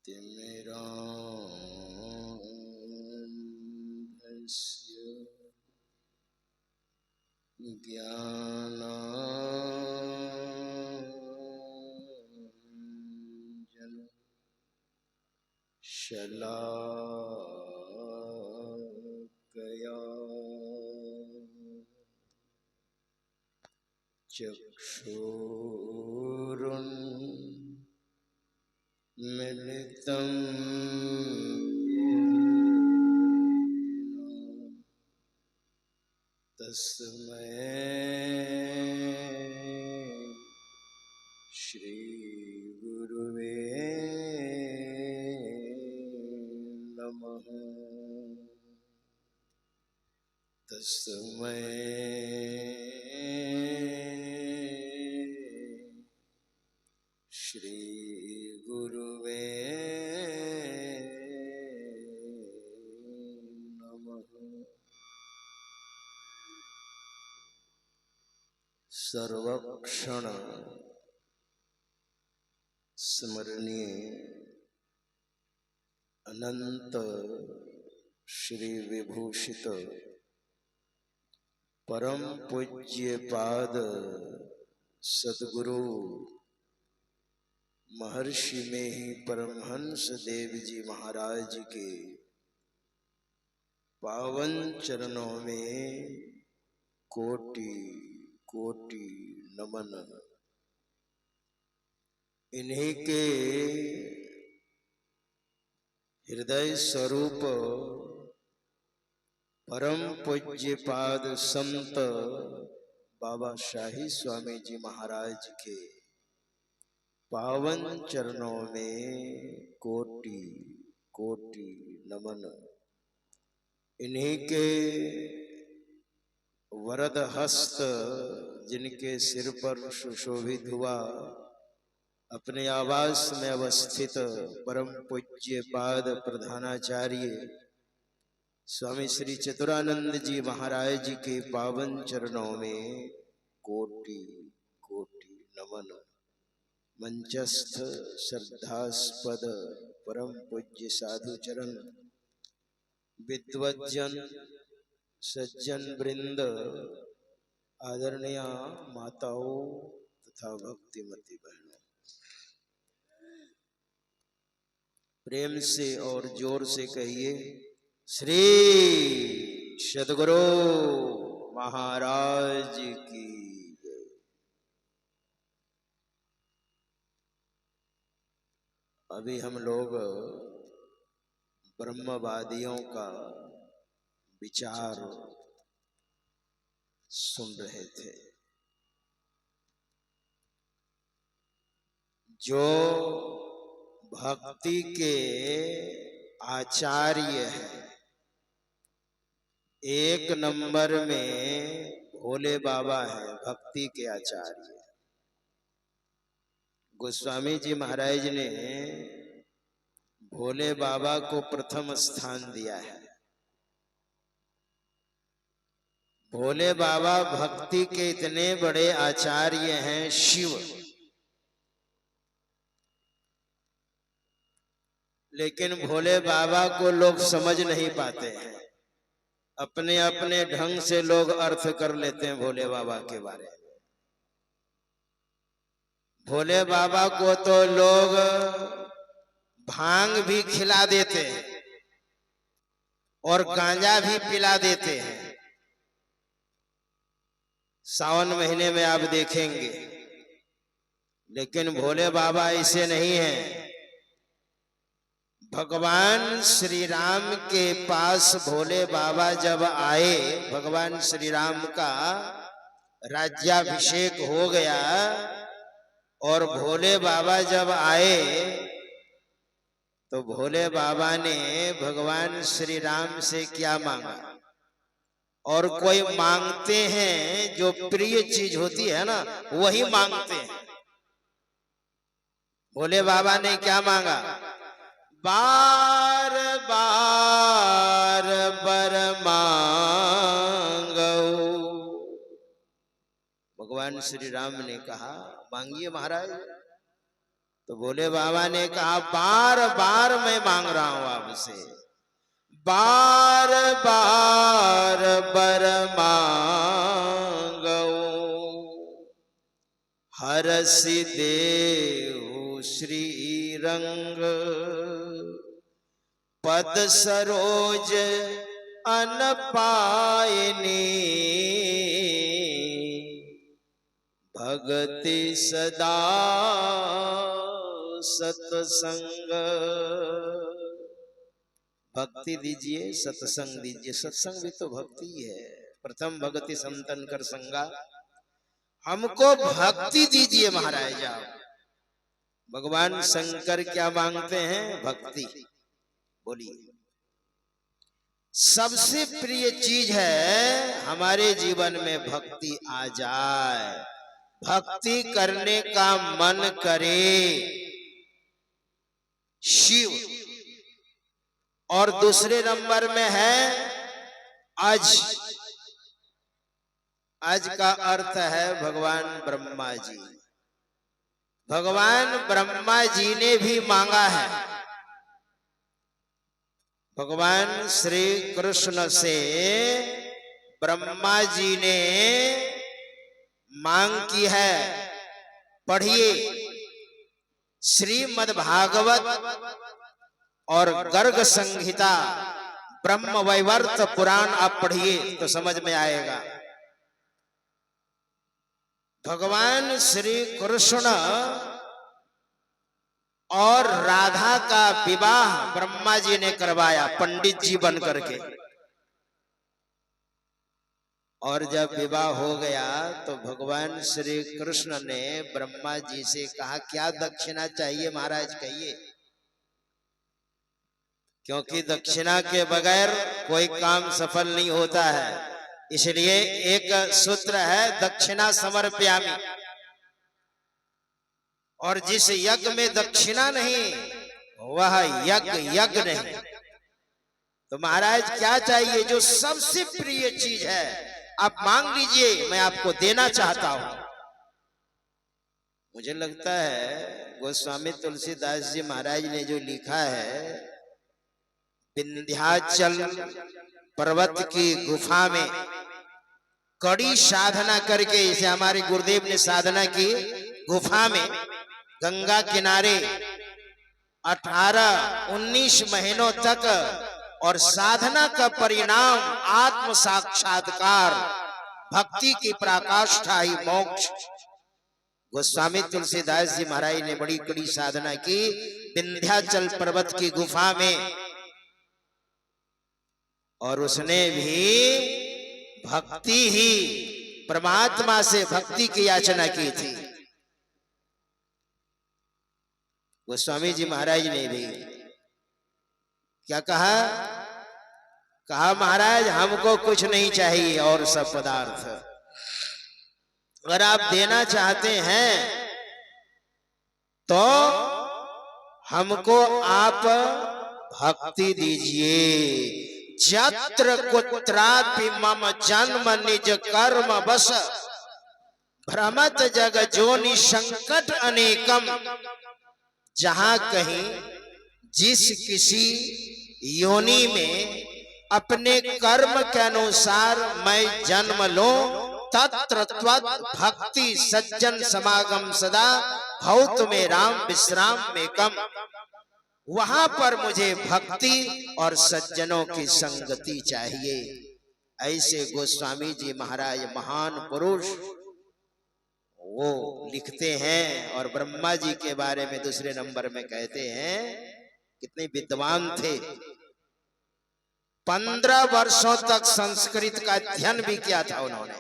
तिमिरान्धस्य ज्ञानाञ्जन शलाकया चक्षुरुन्मिलितं येन तस्मै श्री गुरुवे नमः। तस्मै श्री गुरुवे नमः। सर्वक्षण स्मरणीय अनंत श्री विभूषित परम पूज्य पाद सद्गुरु महर्षि में ही परमहंस देव जी महाराज के पावन चरणों में कोटि कोटि नमन। इन्हीं के हृदय स्वरूप परम पूज्य पाद संत बाबा शाही स्वामी जी महाराज के पावन चरणों में कोटि कोटि नमन। इन्हीं के वरद हस्त जिनके सिर पर सुशोभित हुआ अपने आवास में अवस्थित परम पूज्य पाद प्रधानाचार्य स्वामी श्री चतुरानंद जी महाराज जी के पावन चरणों में कोटि कोटि नमन। मंचस्थ श्रद्धास्पद परम पूज्य साधु चरण विद्वज्जन सज्जन वृंद आदरणीय माताओं तथा भक्तिमती बहनों, प्रेम से और जोर से कहिए श्री सद्गुरु महाराज की जय। अभी हम लोग ब्रह्मवादियों का विचार सुन रहे थे। जो भक्ति के आचार्य है, एक नंबर में भोले बाबा है, भक्ति के आचार्य। गोस्वामी जी महाराज ने भोले बाबा को प्रथम स्थान दिया है। भोले बाबा भक्ति के इतने बड़े आचार्य हैं, शिव, लेकिन भोले बाबा को लोग समझ नहीं पाते हैं। अपने अपने ढंग से लोग अर्थ कर लेते हैं भोले बाबा के बारे में। भोले बाबा को तो लोग भांग भी खिला देते हैं और गांजा भी पिला देते हैं। सावन महीने में आप देखेंगे, लेकिन भोले बाबा ऐसे नहीं हैं। भगवान श्री राम के पास भोले बाबा जब आए, भगवान श्री राम का राज्याभिषेक हो गया और भोले बाबा जब आए तो भोले बाबा ने भगवान श्री राम से क्या मांगा? और कोई मांगते हैं जो प्रिय चीज होती है ना, वही मांगते हैं। भोले बाबा ने क्या मांगा? बार बार बर मांगो। भगवान श्री राम ने कहा मांगिए महाराज। तो भोले बाबा ने कहा बार बार मैं मांग रहा हूं आपसे, बार बार बर मांगो, हरसि देहु श्री रंग, पद सरोज अन पायनी, भगति सदा सत्संग। भक्ति दीजिए, सत्संग दीजिए। सत्संग भी तो भक्ति है। प्रथम भक्ति संतन कर संगा, हमको भक्ति दीजिए महाराज आप। भगवान शंकर क्या मांगते हैं? भक्ति। बोलिए, सबसे प्रिय चीज है हमारे जीवन में भक्ति आ जाए, भक्ति करने का मन करे, शिव। और दूसरे नंबर में है अज। अज का अर्थ है भगवान ब्रह्मा जी। भगवान ब्रह्मा जी ने भी मांगा है। भगवान श्री कृष्ण से ब्रह्मा जी ने मांग की है। पढ़िए, श्रीमद् भागवत और गर्ग संहिता, ब्रह्म वैवर्त पुराण आप पढ़िए तो समझ में आएगा। भगवान श्री कृष्ण और राधा का विवाह ब्रह्मा जी ने करवाया, पंडित जी बन करके। और जब विवाह हो गया तो भगवान श्री कृष्ण ने ब्रह्मा जी से कहा, क्या दक्षिणा चाहिए महाराज, कहिए। क्योंकि दक्षिणा के बगैर कोई काम सफल नहीं होता है। इसलिए एक सूत्र है, दक्षिणा समर्पयामि। और जिस यज्ञ में दक्षिणा नहीं वह यज्ञ नहीं। तो महाराज क्या चाहिए? जो सबसे प्रिय चीज है आप मांग लीजिए, मैं आपको देना चाहता हूं। मुझे लगता है गोस्वामी तुलसीदास जी महाराज ने जो लिखा है, विंध्याचल पर्वत की गुफा में कड़ी साधना करके, इसे हमारे गुरुदेव ने साधना की, गुफा में गंगा किनारे 18-19 महीनों तक, और साधना का परिणाम आत्म साक्षात्कार, भक्ति की पराकाष्ठा ही मोक्ष। गोस्वामी तुलसीदास जी महाराज ने बड़ी कड़ी साधना की विंध्याचल पर्वत की गुफा में, और उसने भी भक्ति ही, परमात्मा से भक्ति की याचना की थी। गोस्वामी जी महाराज ने भी क्या कहा? कहा महाराज हमको कुछ नहीं चाहिए और सब पदार्थ, अगर आप देना चाहते हैं तो हमको आप भक्ति दीजिए। जत्र कुत्रापि मम जन्म निज कर्म बस, भ्रमत जग जोनि संकट अनेकम। जहां कहीं जिस किसी योनि में अपने कर्म के अनुसार मैं जन्म लूं, तत्र त्वत् भक्ति सज्जन समागम सदा, भौत में राम विश्राम में कम। वहां पर मुझे भक्ति और सज्जनों की संगति चाहिए। ऐसे गोस्वामी जी महाराज महान पुरुष वो लिखते हैं। और ब्रह्मा जी के बारे में दूसरे नंबर में कहते हैं कितने विद्वान थे। 15 वर्षों तक संस्कृत का अध्ययन भी किया था उन्होंने,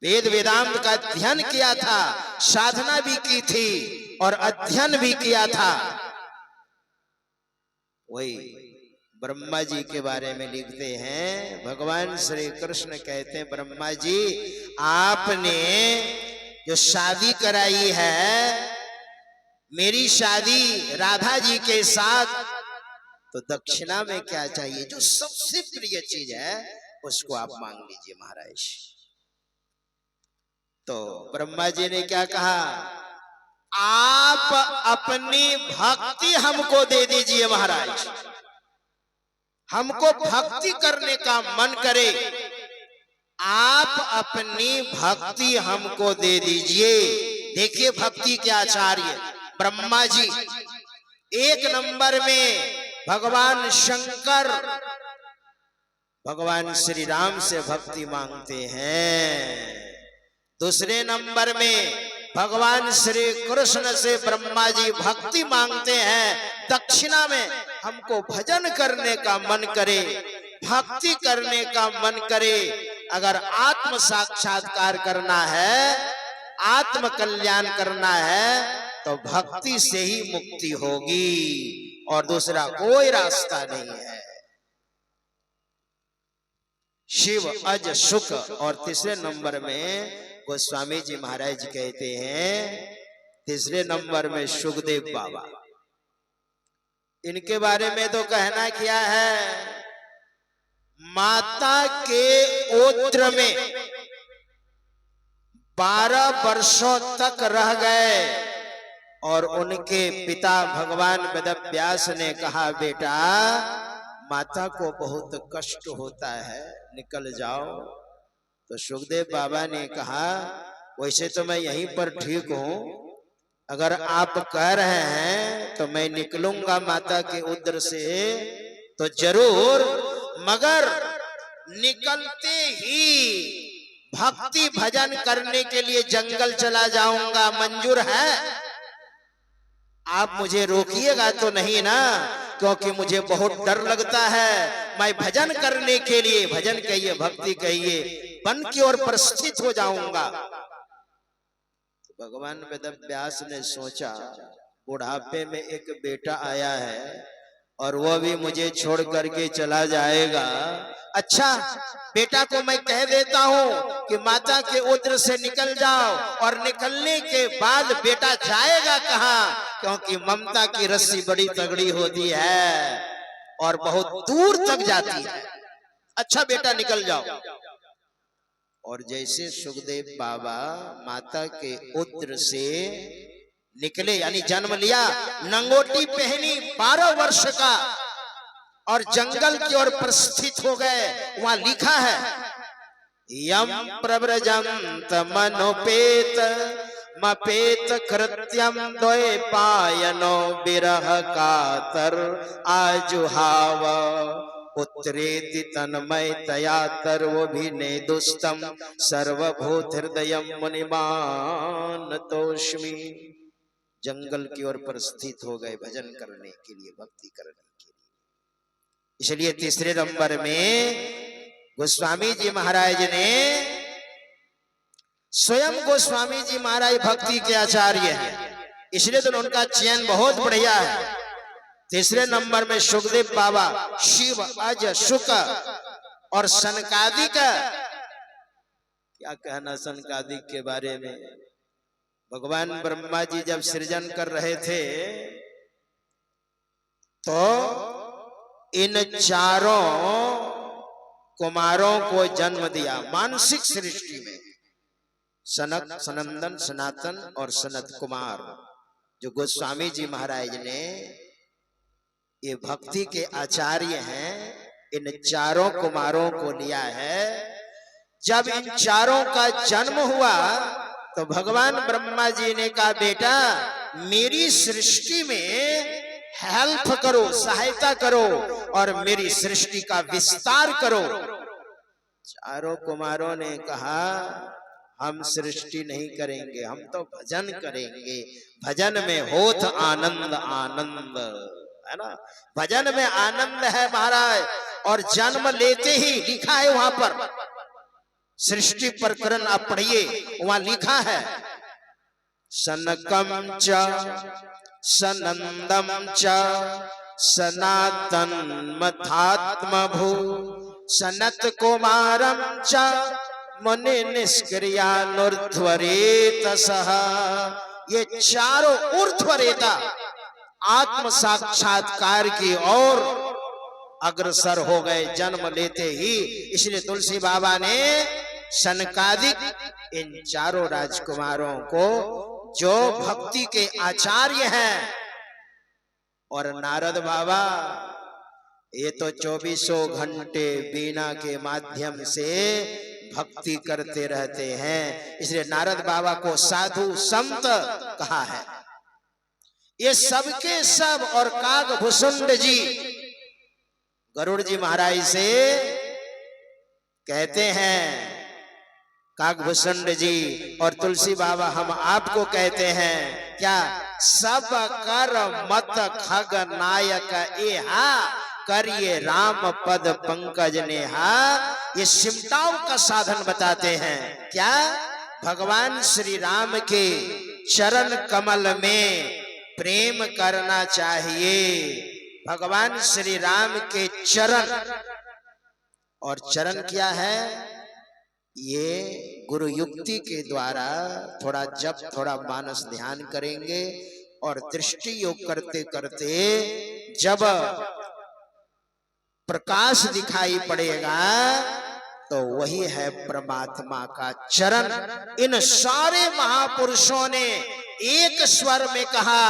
वेद वेदांत का अध्ययन किया था, साधना भी की थी और अध्ययन भी किया था। वही ब्रह्मा जी के बारे में लिखते हैं, भगवान श्री कृष्ण कहते हैं ब्रह्मा जी आपने जो शादी कराई है, मेरी शादी राधा जी के साथ, तो दक्षिणा में क्या चाहिए? जो सबसे प्रिय चीज है उसको आप मांग लीजिए महाराज। तो ब्रह्मा जी ने क्या कहा? आप अपनी भक्ति हमको दे दीजिए महाराज, हमको भक्ति करने का मन करे, आप अपनी भक्ति हमको दे दीजिए। देखिए भक्ति के आचार्य ब्रह्मा जी, एक नंबर में भगवान शंकर भगवान श्री राम से भक्ति मांगते हैं। दूसरे नंबर में भगवान श्री कृष्ण से ब्रह्मा जी भक्ति मांगते हैं। दक्षिणा में हमको भजन करने का मन करे, भक्ति करने का मन करे। अगर आत्म साक्षात्कार करना है, आत्म कल्याण करना है, तो भक्ति से ही मुक्ति होगी और दूसरा कोई रास्ता नहीं है। शिव अज सुख। और तीसरे नंबर में गोस्वामी जी महाराज कहते हैं, तीसरे नंबर में सुखदेव बाबा। इनके बारे में तो कहना क्या है, माता के ओद्र में 12 वर्षों तक रह गए और उनके पिता भगवान वेदव्यास ने कहा, बेटा माता को बहुत कष्ट होता है, निकल जाओ। तो सुखदेव बाबा ने कहा, वैसे तो मैं यहीं पर ठीक हूं, अगर आप कह रहे हैं तो मैं निकलूंगा माता के उदर से तो जरूर, मगर निकलते ही भक्ति भजन करने के लिए जंगल चला जाऊंगा, मंजूर है? आप मुझे रोकिएगा तो नहीं ना, क्योंकि मुझे बहुत डर लगता है। मैं भजन करने के लिए, भजन कहिए भक्ति कहिए, वन की ओर प्रस्थित हो जाऊंगा। भगवान वेदव्यास ने सोचा, बुढ़ापे में एक बेटा आया है और वह भी मुझे छोड़ करके चला जाएगा। अच्छा, बेटा को मैं कह देता हूं कि माता के उदर से निकल जाओ, और निकलने के बाद बेटा जाएगा कहां, क्योंकि ममता की रस्सी बड़ी तगड़ी होती है और बहुत दूर तक जाती है। अच्छा बेटा निकल जाओ। और जैसे सुखदेव बाबा माता के उदर से निकले, यानी जन्म लिया, लंगोटी पहनी, 12 वर्ष का, और जंगल की ओर प्रस्थित हो गए। वहां लिखा है, यम प्रव्रजंत मनोपेत मपेत कृत्यम द्वैपायनो विरह कातर आजुहाव पुत्रेति तन्मय तयातर वो भी ने दुस्तम सर्वभूत हृदय मुनिमान तोष्मी। जंगल की ओर पर स्थित हो गए भजन करने के लिए, भक्ति करने के लिए। इसलिए तीसरे नंबर में गोस्वामी जी महाराज ने, स्वयं गोस्वामी जी महाराज भक्ति के आचार्य हैं, इसलिए तो उनका चयन बहुत बढ़िया है। तीसरे नंबर में सुखदेव बाबा, शिव अज सुख और सनकादिक। क्या कहना सनकादिक के बारे में। भगवान ब्रह्मा जी जब सृजन कर रहे थे तो इन चारों कुमारों को जन्म दिया मानसिक सृष्टि में, सनक, सनंदन, सनातन और सनत कुमार। जो गोस्वामी जी महाराज ने ये भक्ति के आचार्य हैं, इन चारों कुमारों को लिया है। जब इन चारों का जन्म हुआ तो भगवान ब्रह्मा जी ने कहा, बेटा मेरी सृष्टि में हेल्प करो, सहायता करो और मेरी सृष्टि का विस्तार करो। चारों कुमारों ने कहा, हम सृष्टि नहीं करेंगे, हम तो भजन करेंगे। भजन में होत आनंद, आनंद है ना, भजन में आनंद है महाराज। और जन्म लेते ही लिखा है वहां पर, सृष्टि प्रकरण आप पढ़िए, वहां लिखा है, सनकम च सनंदम च सनातन मथात्म भू सनत कुमारम च मुनि निष्क्रियानुर्ध्वरेतसः। ये चारों ऊर्ध्वरेता आत्म साक्षात्कार की ओर अग्रसर हो गए जन्म लेते ही। इसलिए तुलसी बाबा ने सनकादिक इन चारों राजकुमारों को जो भक्ति के आचार्य हैं, और नारद बाबा ये तो 24 घंटे बीना के माध्यम से भक्ति करते रहते हैं, इसलिए नारद बाबा को साधु संत कहा है। ये सबके सब और कागभूषुंड जी गरुड़ जी महाराज से कहते हैं, कागभूषुंड जी और तुलसी बाबा हम आपको कहते हैं, क्या सब कर मत खग नायक एहा करिए राम पद पंकज नेहा। ये सिमटाव का साधन बताते हैं, क्या भगवान श्री राम के चरण कमल में प्रेम करना चाहिए। भगवान श्री राम के चरण, और चरण क्या है, ये गुरु युक्ति के द्वारा थोड़ा जप थोड़ा मानस ध्यान करेंगे और दृष्टि योग करते करते जब प्रकाश दिखाई पड़ेगा तो वही है परमात्मा का चरण। इन सारे महापुरुषों ने एक स्वर में कहा,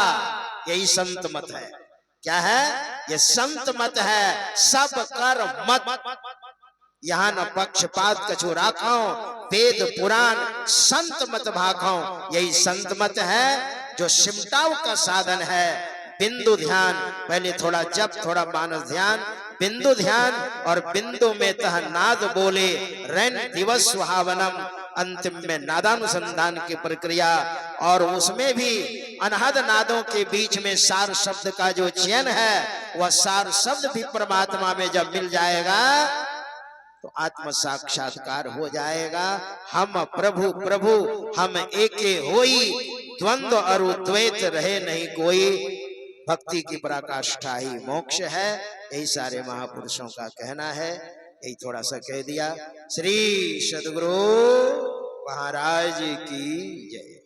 यही संत मत है। क्या है ये? संत मत है। सब कर मत, यहाँ न पक्षपात कछु राखो, वेद पुराण संत मत भाखो। यही संत मत है जो सिमटाव का साधन है। बिंदु ध्यान, पहले थोड़ा जप थोड़ा मानस ध्यान, बिंदु ध्यान और बिंदु में तह नाद बोले रैन दिवस सुहावनम। अंतिम में नादानुसंधान की प्रक्रिया, और उसमें भी अनहद नादों के बीच में सार शब्द का जो चयन है, वह सार शब्द भी परमात्मा में जब मिल जाएगा तो आत्म साक्षात्कार हो जाएगा। हम प्रभु प्रभु हम एके होई, द्वंद्व और द्वैत रहे नहीं कोई। भक्ति की पराकाष्ठा ही मोक्ष है, यही सारे महापुरुषों का कहना है। यही थोड़ा सा कह दिया। श्री सद्गुरु महाराज की जय।